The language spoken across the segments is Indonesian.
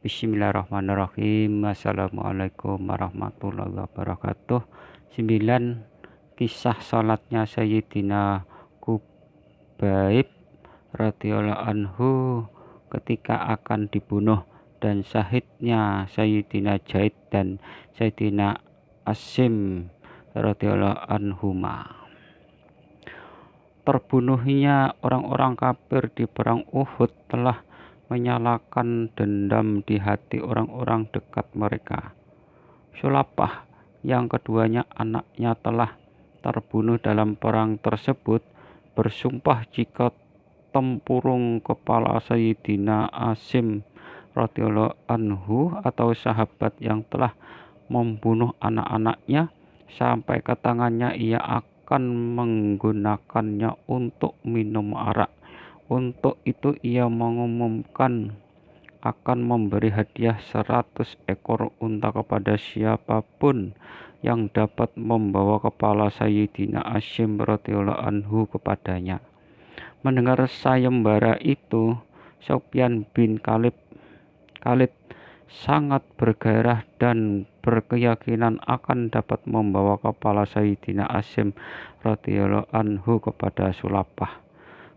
Bismillahirrahmanirrahim. Assalamualaikum warahmatullahi wabarakatuh. 9. Kisah salatnya Sayyidina Qubaib radhiyallahu anhu ketika akan dibunuh, dan syahidnya Sayyidina Zaid dan Sayyidina Asim radhiyallahu anhuma. Terbunuhnya orang-orang kafir di perang Uhud telah menyalakan dendam di hati orang-orang dekat mereka. Sulapah, yang keduanya anaknya telah terbunuh dalam perang tersebut, bersumpah jika tempurung kepala Sayyidina Asim radhiyallahu anhu atau sahabat yang telah membunuh anak-anaknya sampai ke tangannya, ia akan menggunakannya untuk minum arak. Untuk itu ia mengumumkan akan memberi hadiah 100 ekor unta kepada siapapun yang dapat membawa kepala Sayyidina Asim radhiyallahu anhu kepadanya. Mendengar sayembara itu, Sufyan bin Khalid sangat bergairah dan berkeyakinan akan dapat membawa kepala Sayyidina Asim radhiyallahu anhu kepada Sulapah.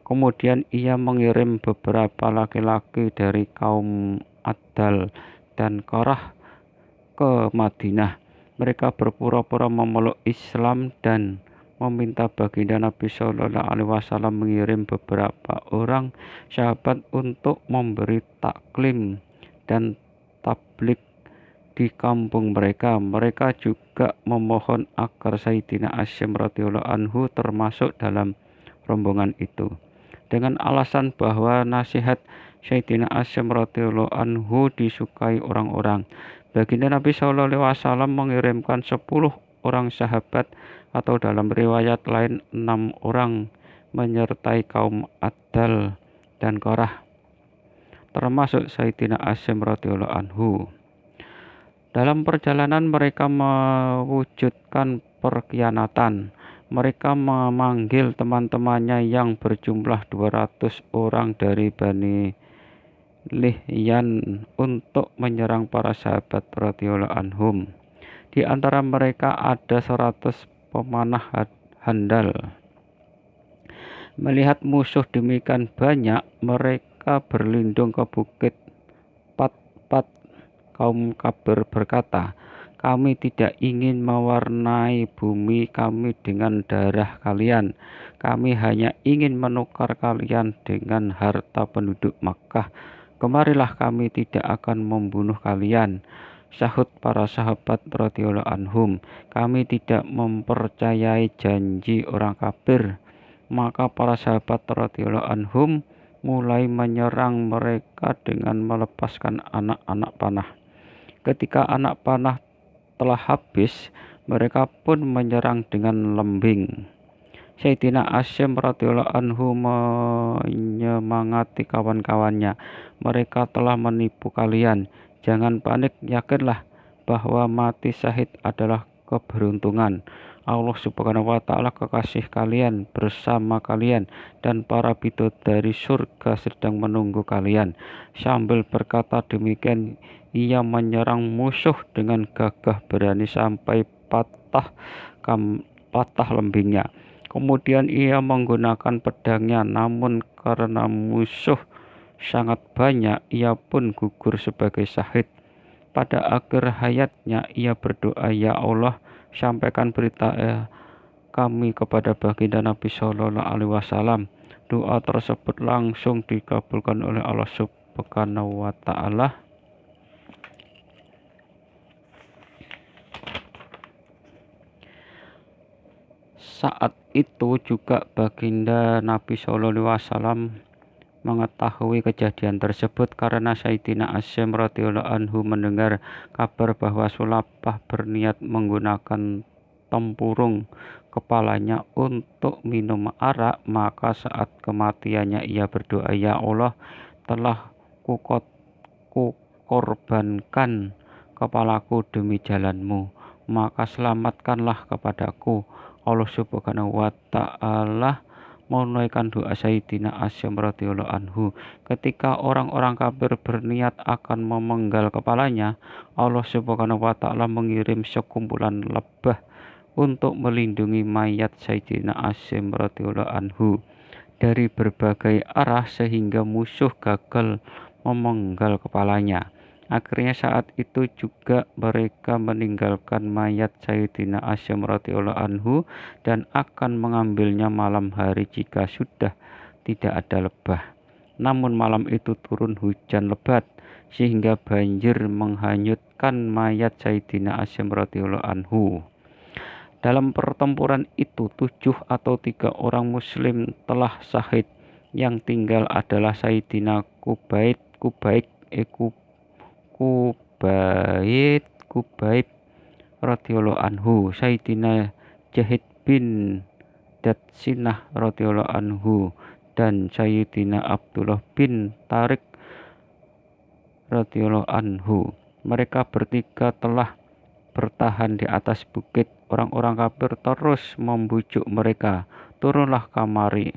Kemudian ia mengirim beberapa laki-laki dari kaum Adal dan Korah ke Madinah. Mereka berpura-pura memeluk Islam dan meminta baginda Nabi Shallallahu Alaihi Wasallam mengirim beberapa orang sahabat untuk memberi taklim dan tablik di kampung mereka. Mereka juga memohon agar Sayyidina Asim radhiyallahu anhu termasuk dalam rombongan itu, dengan alasan bahwa nasihat Sayyidina Asim radhiyallahu anhu disukai orang-orang. Baginda Nabi Shallallahu Alaihi Wasallam mengirimkan 10 orang sahabat, atau dalam riwayat lain 6 orang, menyertai kaum Adal dan Korah, termasuk Sayyidina Asim radhiyallahu anhu. Dalam perjalanan mereka mewujudkan perkhianatan. Mereka memanggil teman-temannya yang berjumlah 200 orang dari Bani Lihyan untuk menyerang para sahabat radhiyallahu anhum. Di antara mereka ada 100 pemanah handal. Melihat musuh demikian banyak, mereka berlindung ke bukit Pat-Pat. Kaum kafir berkata, "Kami tidak ingin mewarnai bumi kami dengan darah kalian. Kami hanya ingin menukar kalian dengan harta penduduk Makkah. Kemarilah, kami tidak akan membunuh kalian." Sahut para sahabat radhiyallahu anhum, "Kami tidak mempercayai janji orang kafir." Maka para sahabat radhiyallahu anhum mulai menyerang mereka dengan melepaskan anak-anak panah. Ketika anak panah telah habis, mereka pun menyerang dengan lembing. Sayyidina Asim radhiyallahu anhu menyemangati kawan-kawannya, "Mereka telah menipu kalian. Jangan panik, yakinlah bahwa mati syahid adalah keberuntungan. Allah Subhanahu wa Ta'ala, kekasih kalian, bersama kalian, dan para bidadari surga sedang menunggu kalian." Sambil berkata demikian, ia menyerang musuh dengan gagah berani sampai patah lembingnya. Kemudian ia menggunakan pedangnya, namun karena musuh sangat banyak, ia pun gugur sebagai syahid. Pada akhir hayatnya ia berdoa, "Ya Allah, sampaikan berita kami kepada baginda Nabi Shallallahu Alaihi Wasallam." Doa tersebut langsung dikabulkan oleh Allah Subhanahu wa Ta'ala. Saat itu juga baginda Nabi Shallallahu Alaihi Wasallam mengetahui kejadian tersebut karena Sayyidina Asim radhiyallahu anhu mendengar kabar bahwa Sulapah berniat menggunakan tempurung kepalanya untuk minum arak. Maka saat kematiannya ia berdoa, "Ya Allah, telah kukorbankan kepalaku demi jalanmu, maka selamatkanlah kepadaku." Allah Subhanahu wa Ta'ala menunaikan doa Sayyidina Asyam radhiyallahu anhu. Ketika orang-orang kafir berniat akan memenggal kepalanya, Allah Subhanahu wa taala mengirim sekumpulan lebah untuk melindungi mayat Sayyidina Asyam radhiyallahu anhu dari berbagai arah sehingga musuh gagal memenggal kepalanya. Akhirnya saat itu juga mereka meninggalkan mayat Sayyidina Asyam radhiyallahu anhu dan akan mengambilnya malam hari jika sudah tidak ada lebah. Namun malam itu turun hujan lebat sehingga banjir menghanyutkan mayat Sayyidina Asyam radhiyallahu anhu. Dalam pertempuran itu 7 atau 3 orang muslim telah syahid. Yang tinggal adalah Sayyidina Kubaib radhiyallahu anhu, Sayyidina Jahid bin Datsinah radhiyallahu anhu, dan Sayyidina Abdullah bin Tariq radhiyallahu anhu. Mereka bertiga telah bertahan di atas bukit. Orang-orang kafir terus membujuk mereka, turunlah kemari,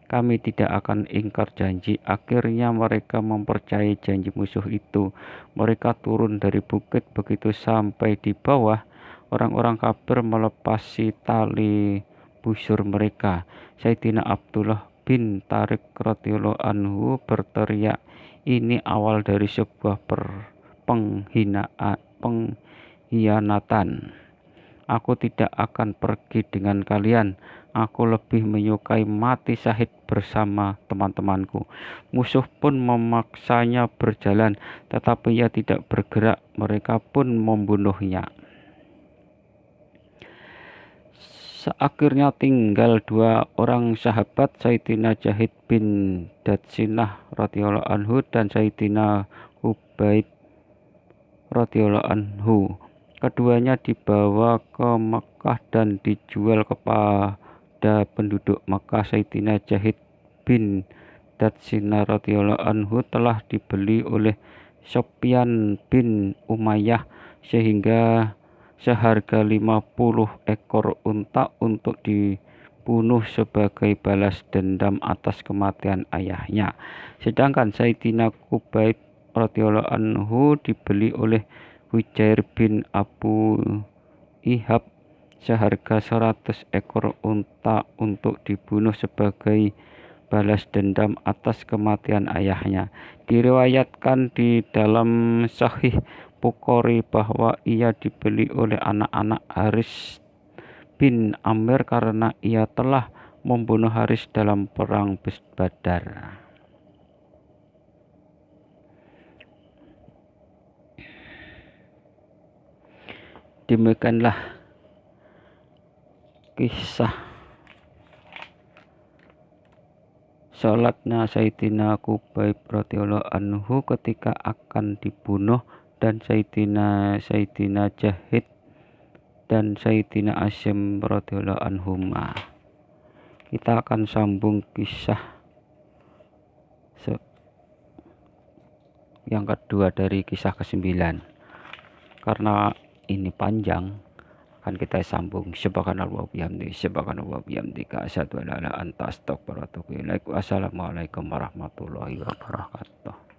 kami tidak akan ingkar janji. Akhirnya mereka mempercayai janji musuh itu. Mereka turun dari bukit. Begitu sampai di bawah, orang-orang kafir melepasi tali busur mereka. Sayyidina Abdullah bin Tariq radhiyallahu anhu berteriak, ini awal dari sebuah pengkhianatan. Aku tidak akan pergi dengan kalian. Aku lebih menyukai mati syahid bersama teman-temanku. Musuh pun memaksanya berjalan, tetapi ia tidak bergerak. Mereka pun membunuhnya. Akhirnya tinggal 2 orang sahabat, Sayyidina Jahid bin Datsinah radhiyallahu anhu dan Sayyidina Kubaib radhiyallahu anhu. Keduanya dibawa ke Mekah dan dijual kepada penduduk Mekah. Sayyidina Jahid bin Datsinah radhiyallahu anhu telah dibeli oleh Sufyan bin Umayyah sehingga seharga 50 ekor unta untuk dibunuh sebagai balas dendam atas kematian ayahnya. Sedangkan Sayyidina Kubaib radhiyallahu anhu dibeli oleh Hujair bin Abu Ihab seharga 100 ekor unta untuk dibunuh sebagai balas dendam atas kematian ayahnya. Diriwayatkan di dalam Sahih Bukhari bahwa ia dibeli oleh anak-anak Haris bin Amir karena ia telah membunuh Haris dalam perang Badar. Demikianlah kisah salatnya Sayyidina Kubaib radhiyallahu anhu ketika akan dibunuh, dan Sayyidina Jahid dan Sayyidina Asyam radhiyallahu anhuma. Kita akan sambung kisah yang kedua dari kisah ke-9. Karena ini panjang, akan kita sambung. Subhanallah bihamdi, subhanallah bihamdika, asyhadu an la ilaha illa anta, astaghfiruka wa atubu ilaik. Wassalamualaikum warahmatullahi wabarakatuh.